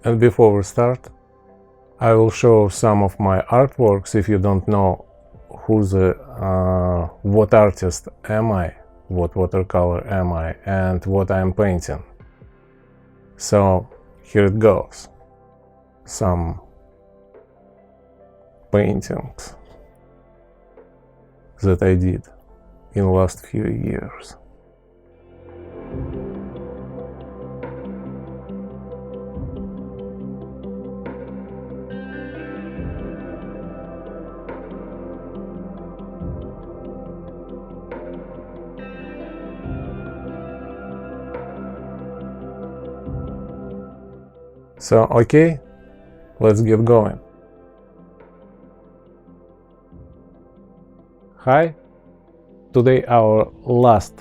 And before we start, I will show some of my artworks. If you don't know what artist am I, what watercolor am I, and what I am painting. So here it goes. Some paintings that I did in the last few years. So, okay, let's get going. Hi, today our last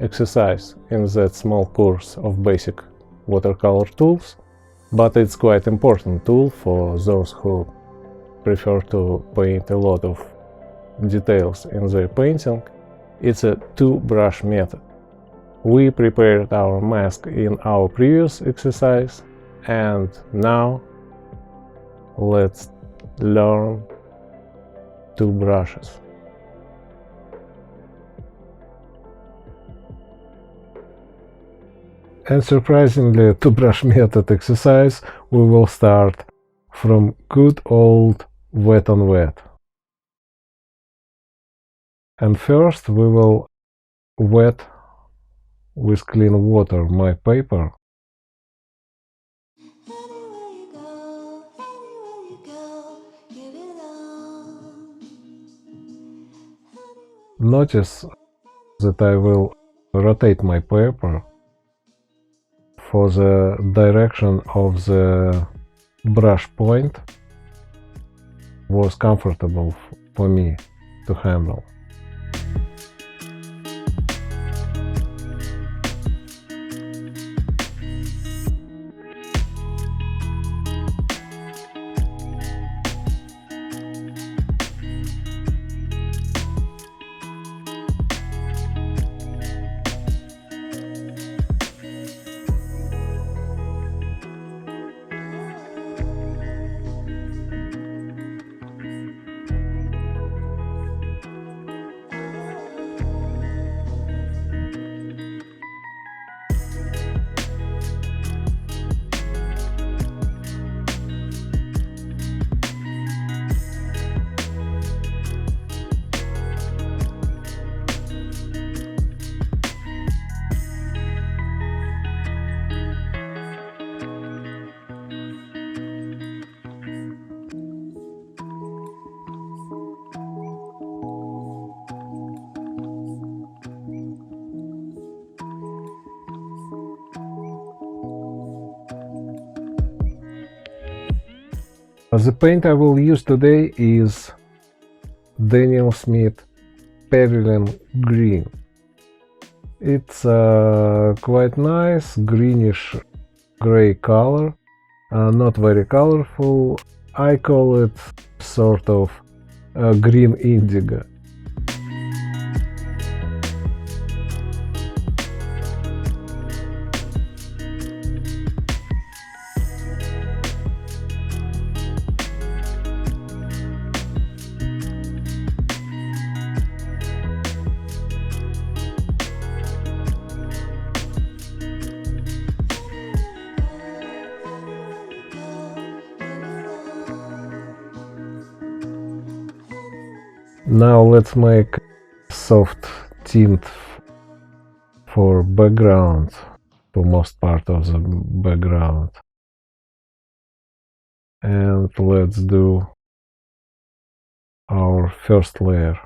exercise in that small course of basic watercolor tools, but it's quite important tool for those who prefer to paint a lot of details in their painting. It's a two-brush method. We prepared our mask in our previous exercise, and now let's learn two brushes. And surprisingly, two-brush method exercise, we will start from good old wet on wet. And first we will wet with clean water my paper. Notice that I will rotate my paper for the direction of the brush point was comfortable for me to handle. The paint I will use today is Daniel Smith Perylene Green. It's quite nice greenish gray color, not very colorful. I call it sort of green indigo. Now let's make soft tint for background, for most part of the background. And let's do our first layer.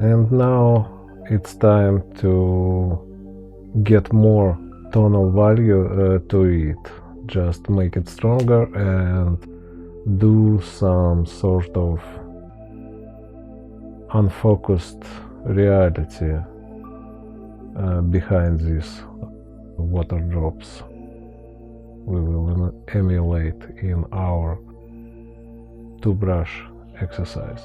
And now it's time to get more tonal value to it. Just make it stronger and do some sort of unfocused reality behind these water drops. We will emulate in our two-brush exercise.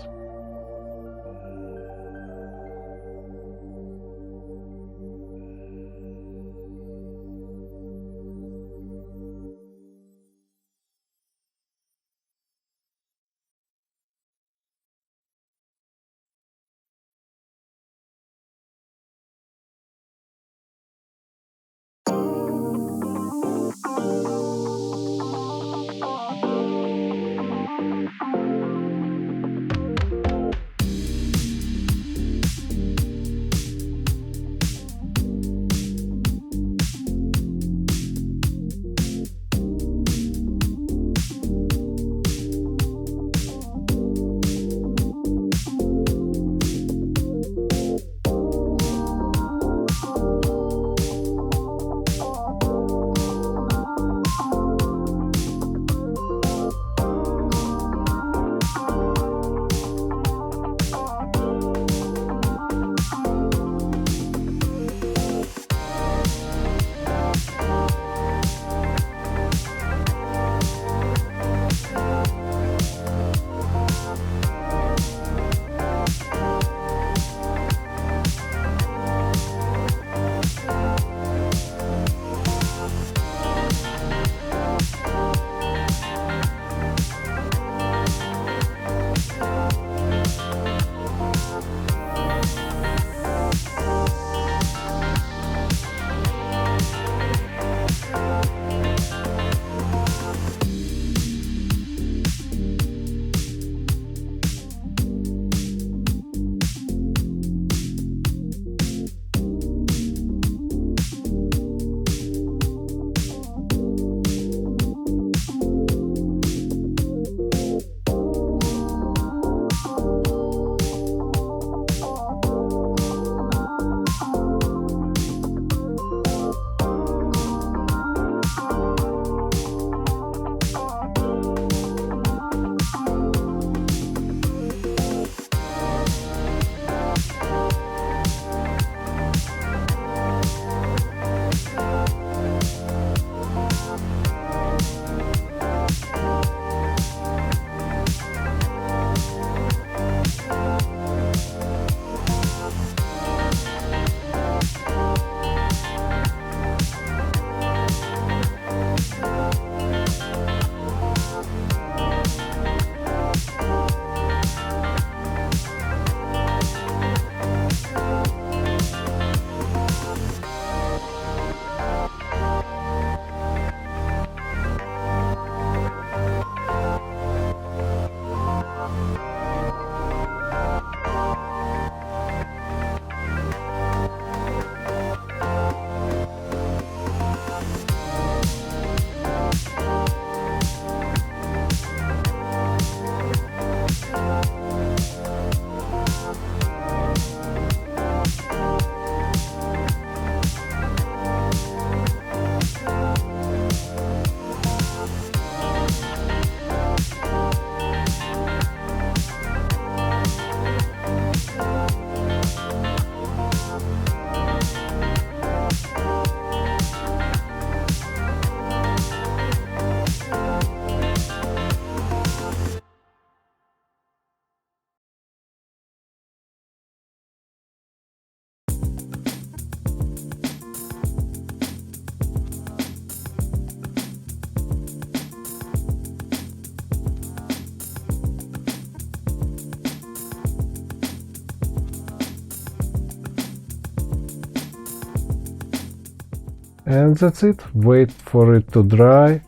And that's it. Wait for it to dry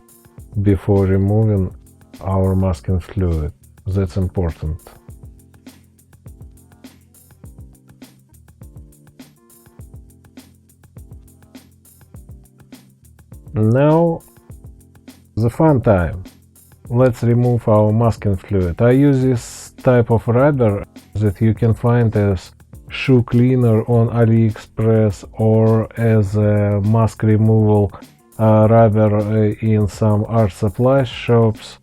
before removing our masking fluid. That's important. Now the fun time. Let's remove our masking fluid. I use this type of rubber that you can find as shoe cleaner on AliExpress or as a mask removal rubber in some art supply shops.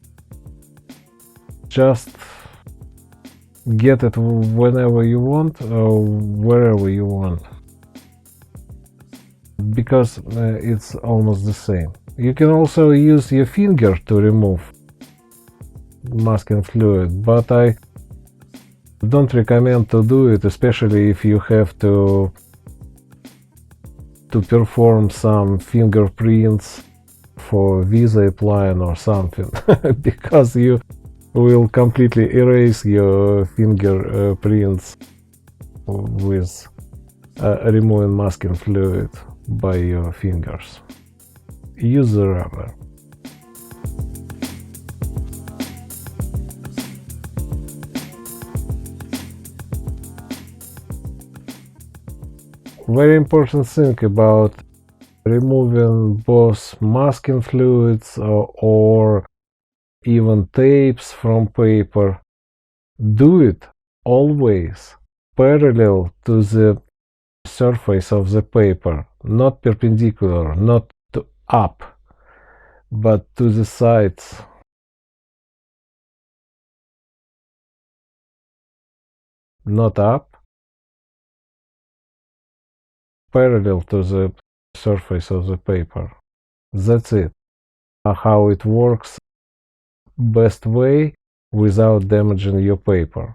Just get it whenever you want, wherever you want, because it's almost the same. You can also use your finger to remove masking fluid, but I don't recommend to do it, especially if you have to perform some fingerprints for visa applying or something, because you will completely erase your fingerprints with removing masking fluid by your fingers. Use the rubber. Very important thing about removing both masking fluids or even tapes from paper. Do it always parallel to the surface of the paper, not perpendicular, not up, but to the sides. Not up, parallel to the surface of the paper. That's it. How it works best way without damaging your paper.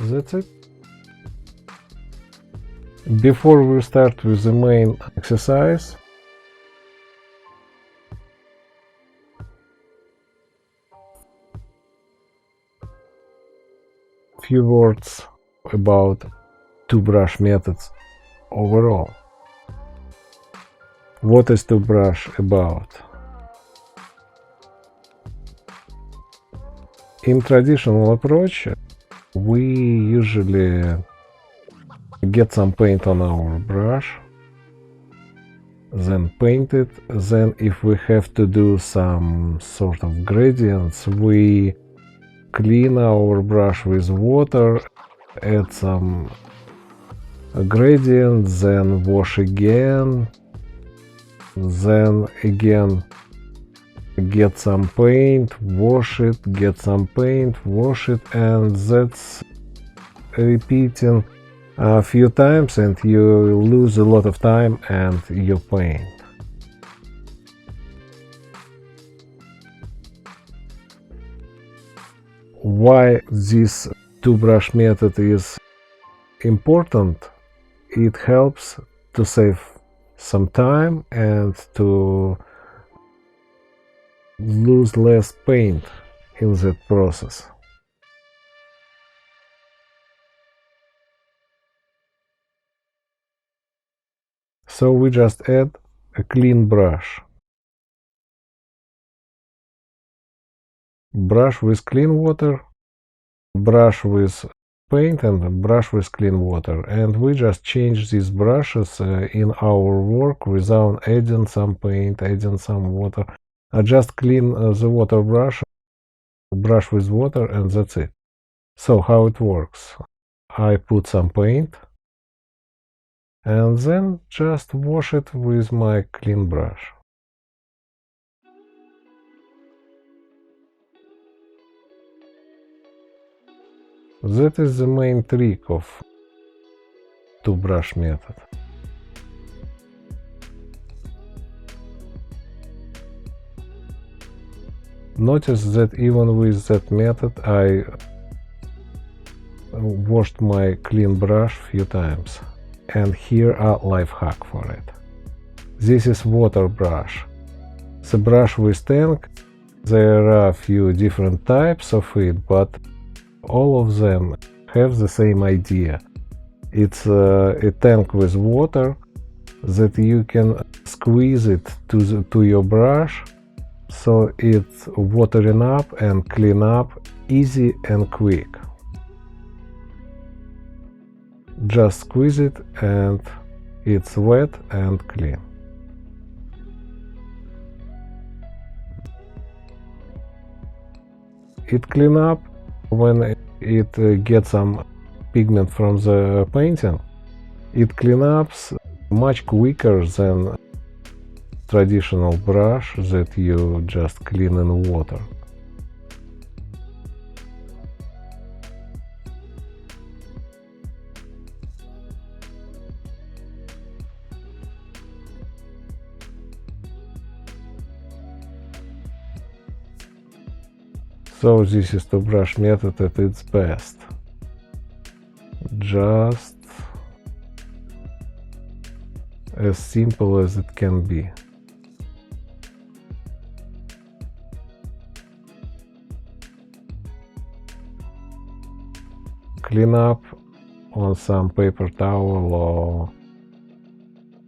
That's it. Before we start with the main exercise, few words about two-brush methods overall. What is two-brush about? In traditional approach, we usually get some paint on our brush, then paint it, then if we have to do some sort of gradients, we clean our brush with water, add some gradients, then wash again, then again get some paint, wash it, get some paint, wash it, and that's repeating a few times, and you lose a lot of time and your paint. Why this two-brush method is important? It helps to save some time and to lose less paint in that process. So we just add a clean brush. Brush with clean water, brush with paint, and brush with clean water. And we just change these brushes in our work without adding some paint, adding some water. Just clean the water brush with water, and that's it. So how it works? I put some paint and then just wash it with my clean brush. That is the main trick of two-brush method. Notice that even with that method I washed my clean brush few times. And here a life hack for it. This is water brush. The brush with tank, there are a few different types of it, but all of them have the same idea. It's a tank with water that you can squeeze it to your brush, so it's watering up and clean up easy and quick. Just squeeze it and it's wet and clean. It clean up when it gets some pigment from the painting. It clean up much quicker than traditional brush that you just clean in water. So this is the brush method at its best. Just as simple as it can be. Clean up on some paper towel or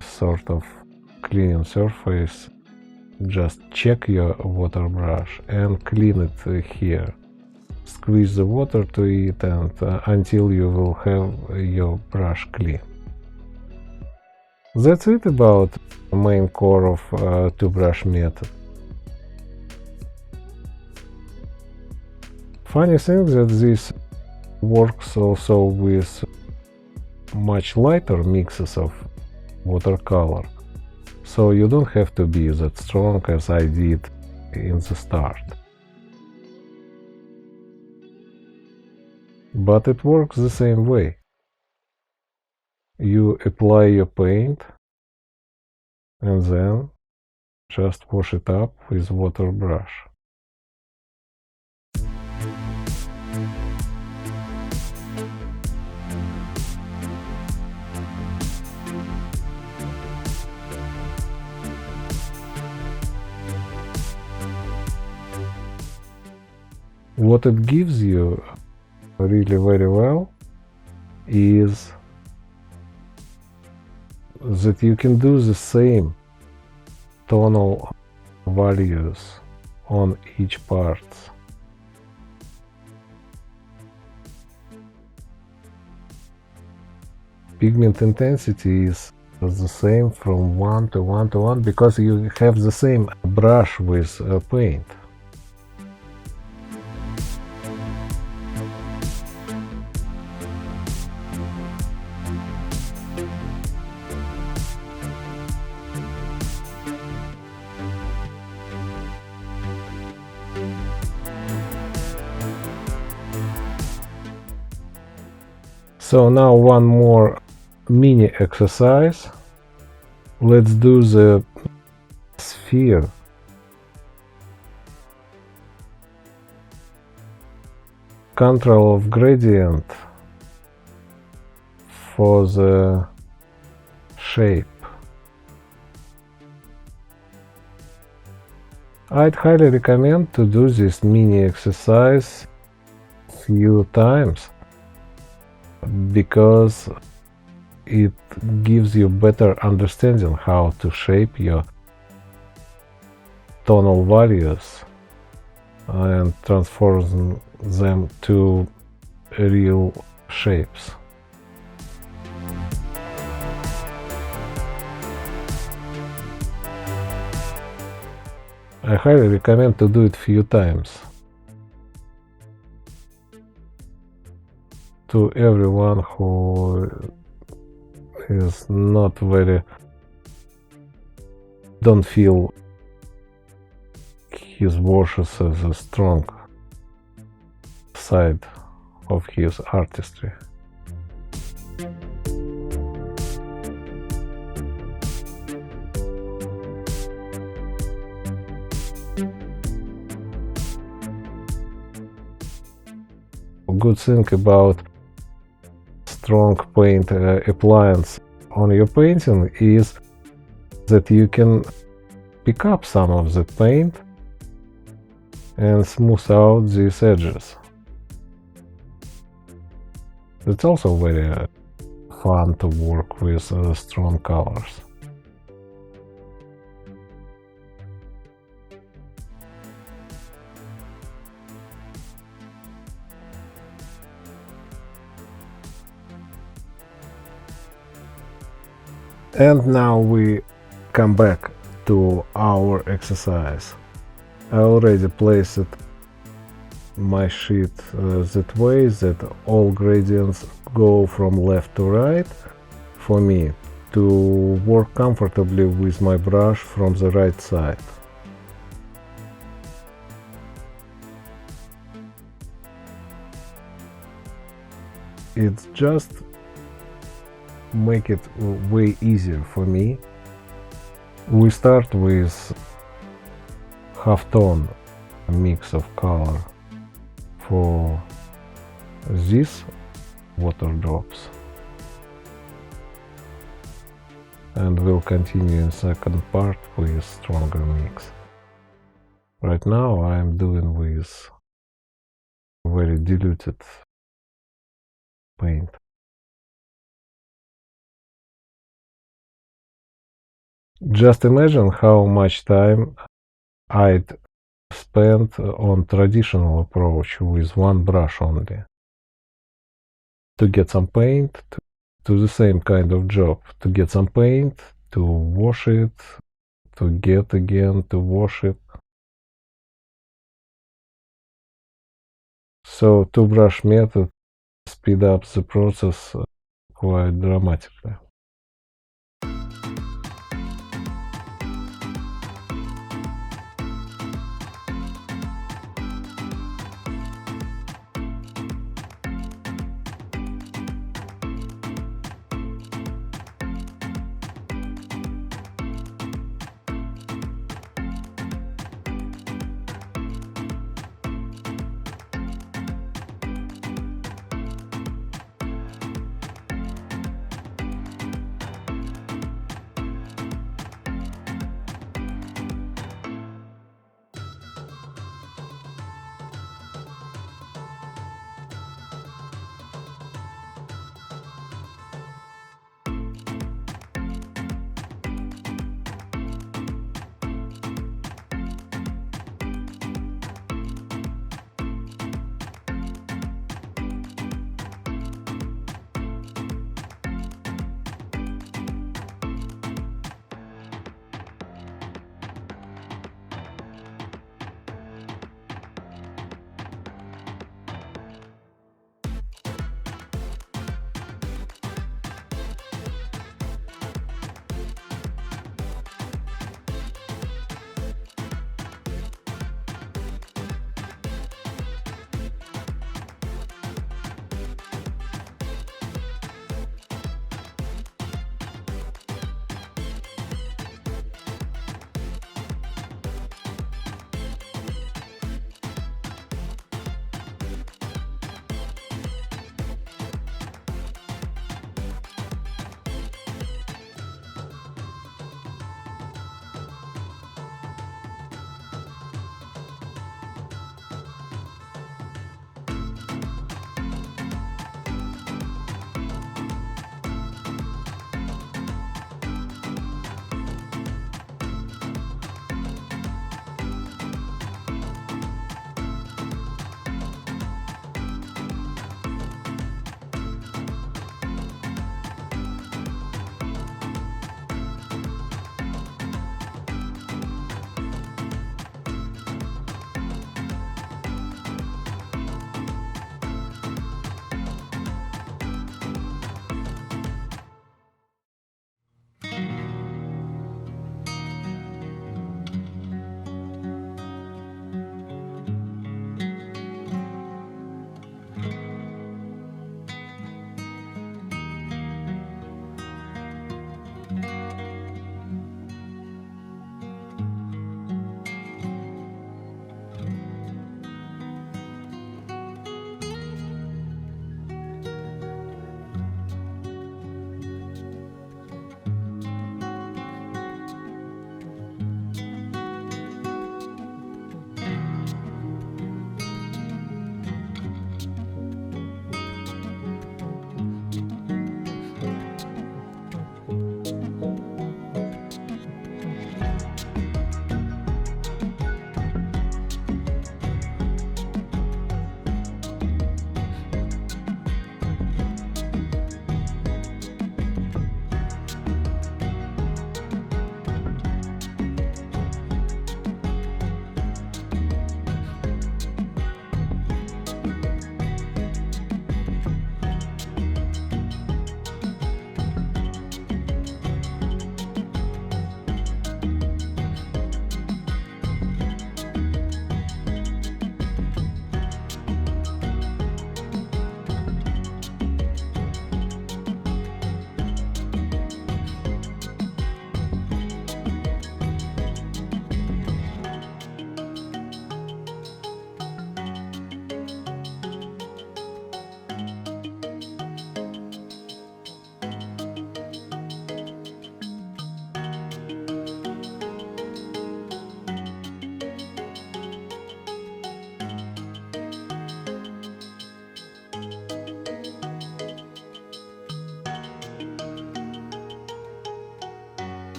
sort of cleaning surface. Just check your water brush and clean it here. Squeeze the water to it and until you will have your brush clean. That's it about the main core of two-brush method. Funny thing that this works also with much lighter mixes of watercolor. So you don't have to be that strong as I did in the start. But it works the same way. You apply your paint and then just wash it up with water brush. What it gives you really very well is that you can do the same tonal values on each part. Pigment intensity is the same from 1 to 1 to 1 because you have the same brush with paint. So now one more mini exercise. Let's do the sphere. Control of gradient for the shape. I'd highly recommend to do this mini exercise few times, because it gives you better understanding how to shape your tonal values and transform them to real shapes. I highly recommend to do it few times. To everyone who is not very, don't feel his washes as a strong side of his artistry. Good thing about strong paint appliance on your painting is that you can pick up some of the paint and smooth out these edges. It's also very fun to work with strong colors. And now we come back to our exercise. I already placed my sheet that way that all gradients go from left to right for me to work comfortably with my brush from the right side. It's just make it way easier for me. We start with half-tone mix of color for these water drops, and we'll continue in second part with stronger mix. Right now I'm doing with very diluted paint. Just imagine how much time I'd spent on traditional approach with one brush only to get some paint to the same kind of job, to get some paint, to wash it, to get again, to wash it. So two brush method speed up the process quite dramatically.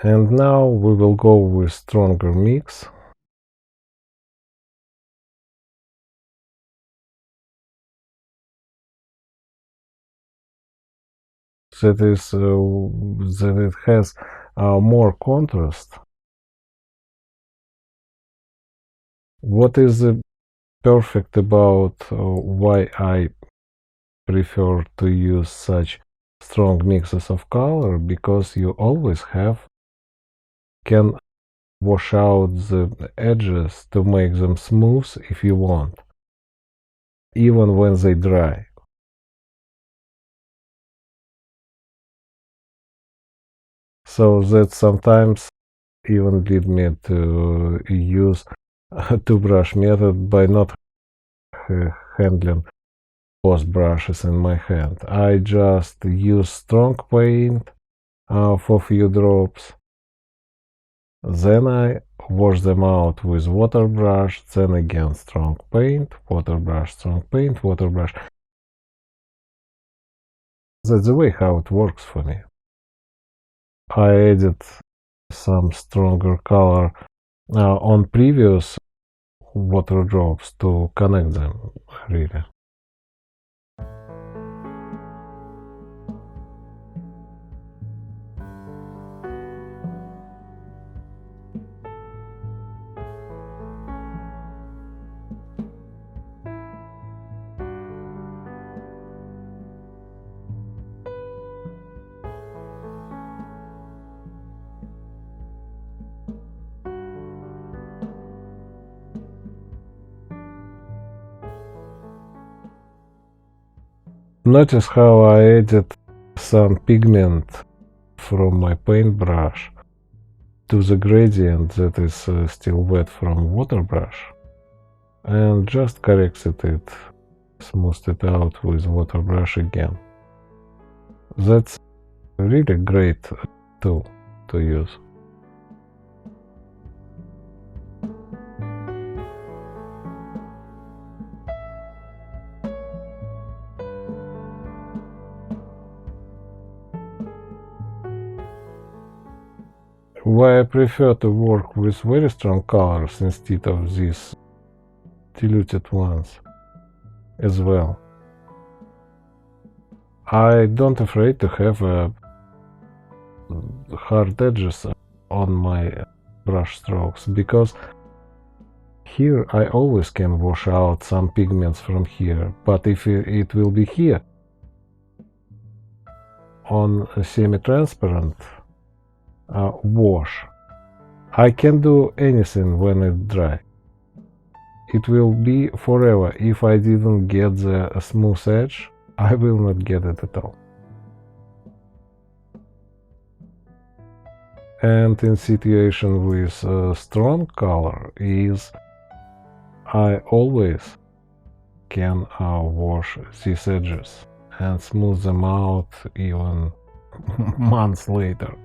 And now we will go with stronger mix. That it has more contrast. What is perfect about why I prefer to use such strong mixes of color? Because you always can wash out the edges to make them smooth if you want, even when they dry. So that sometimes even lead me to use a two-brush method by not handling both brushes in my hand. I just use strong paint for few drops. Then I wash them out with water brush, then again strong paint, water brush, strong paint, water brush. That's the way how it works for me. I added some stronger color on previous water drops to connect them, really. Notice how I added some pigment from my paintbrush to the gradient that is still wet from water brush, and just corrected it, smoothed it out with water brush again. That's a really great tool to use. Why I prefer to work with very strong colors instead of these diluted ones as well. I don't afraid to have hard edges on my brush strokes, because here I always can wash out some pigments from here, but if it will be here on a semi-transparent wash, I can do anything when it's dry. It will be forever. If I didn't get the smooth edge, I will not get it at all. And in situation with strong color is I always can wash these edges and smooth them out even months later.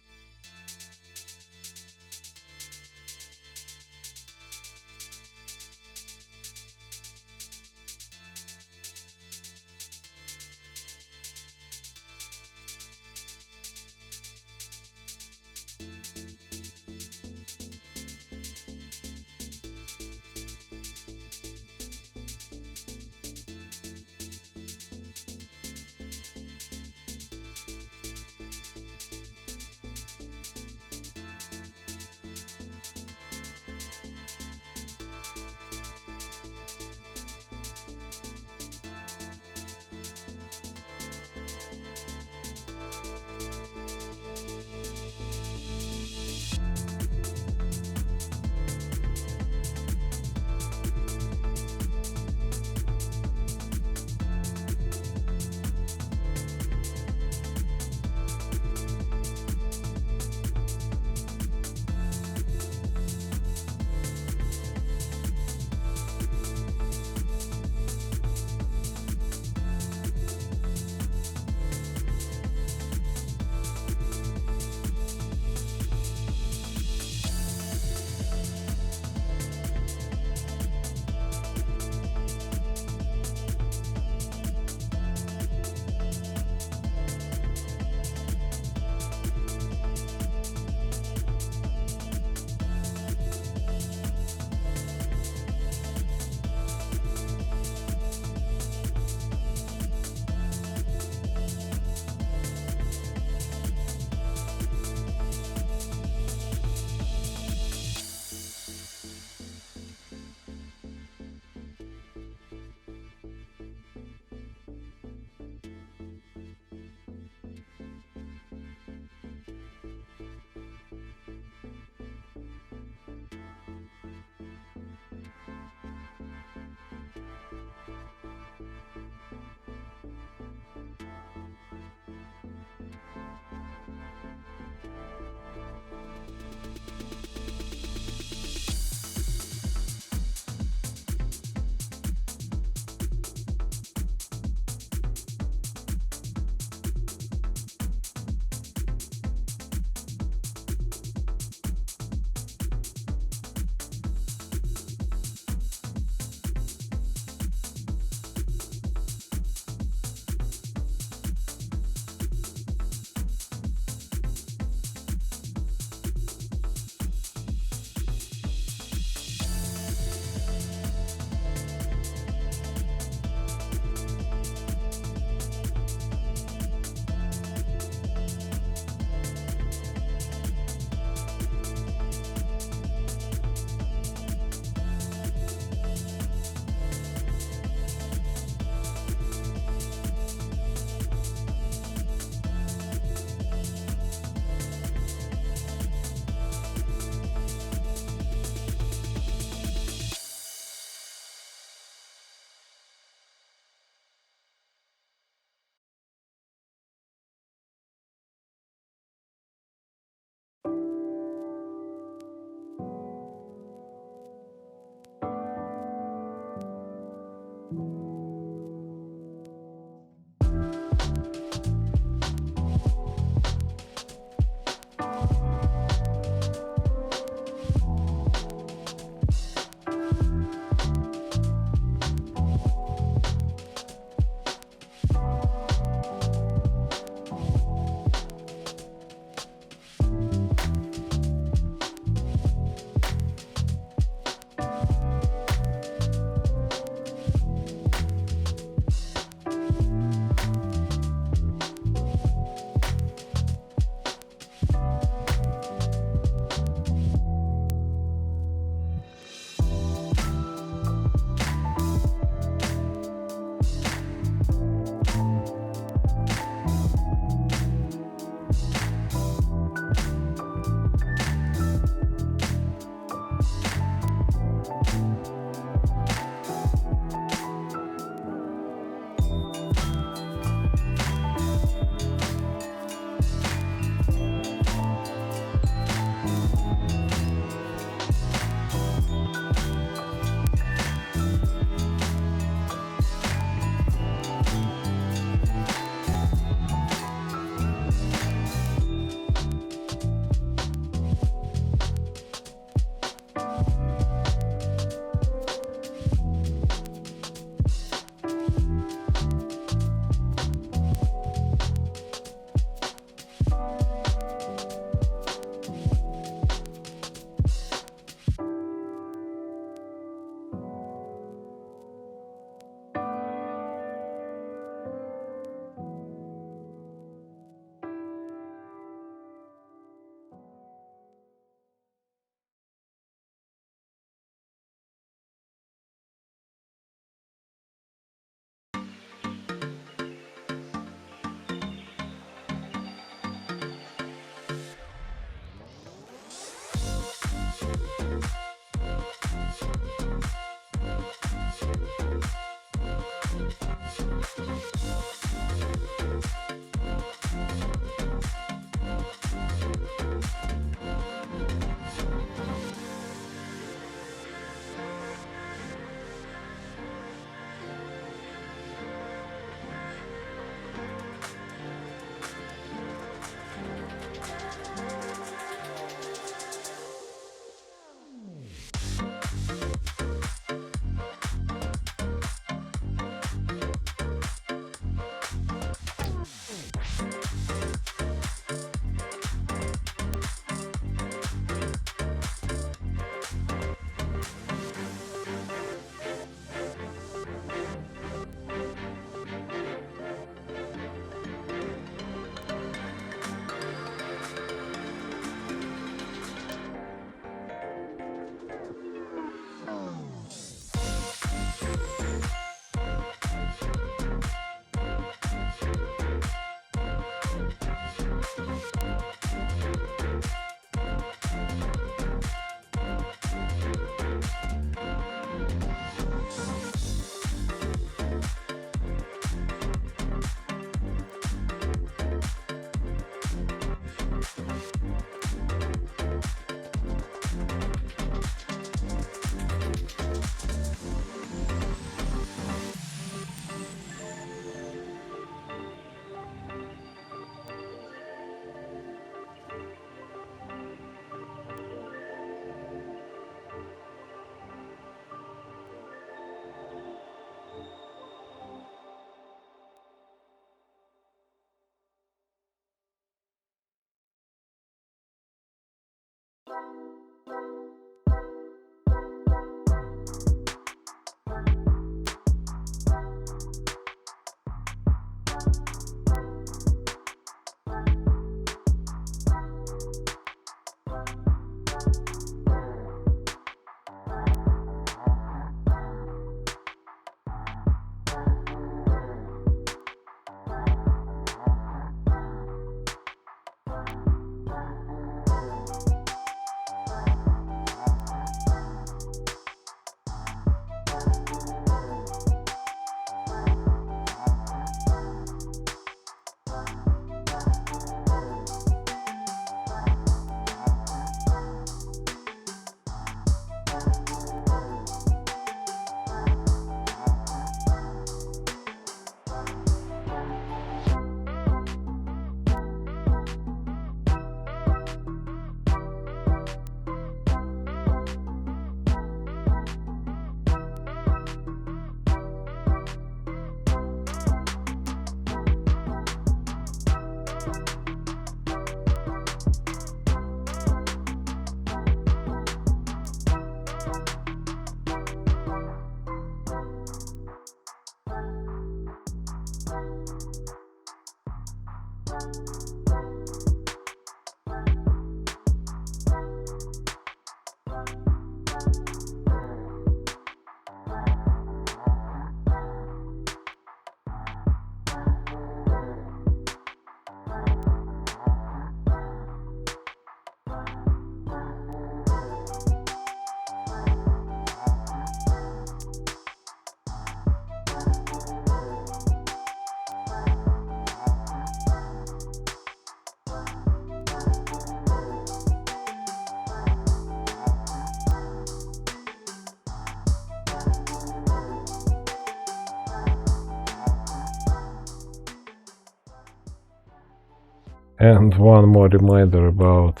And one more reminder about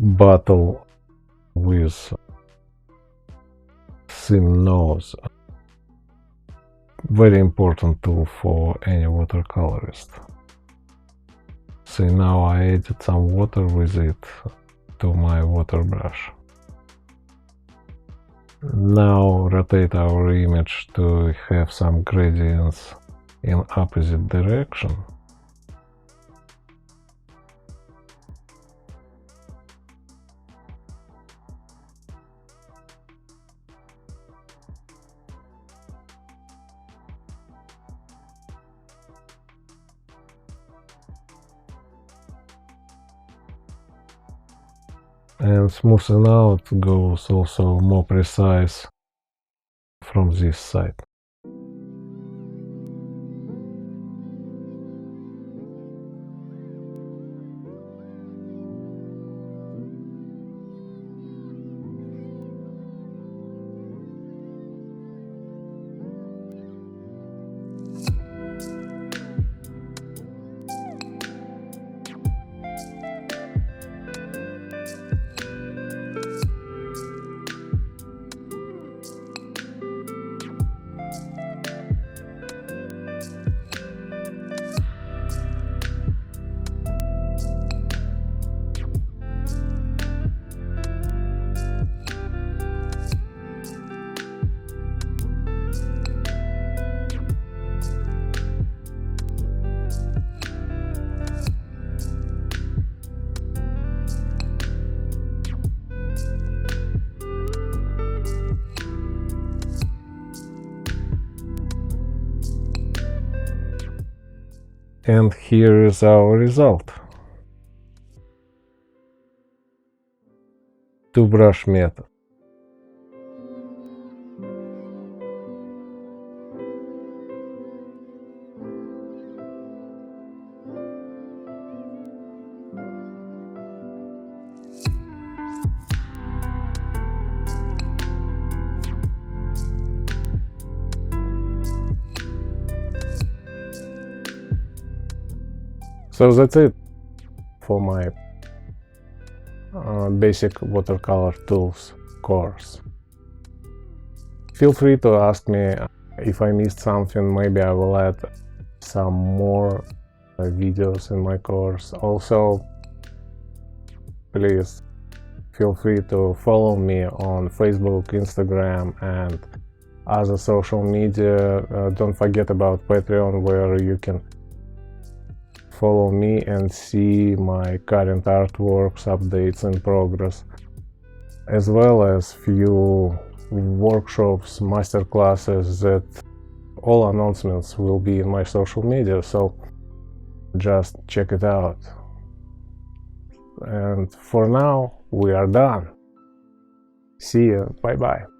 bottle with thin nose. Very important tool for any watercolorist. See, now I added some water with it to my water brush. Now rotate our image to have some gradients in opposite direction. And smoothing out goes also more precise from this side. And here is our result. Two-brush method. So that's it for my basic watercolor tools course. Feel free to ask me if I missed something. Maybe I will add some more videos in my course. Also, please feel free to follow me on Facebook, Instagram, and other social media. Don't forget about Patreon, where you can follow me and see my current artworks, updates in progress, as well as few workshops, masterclasses. That all announcements will be in my social media, so just check it out. And for now, we are done. See you. Bye bye.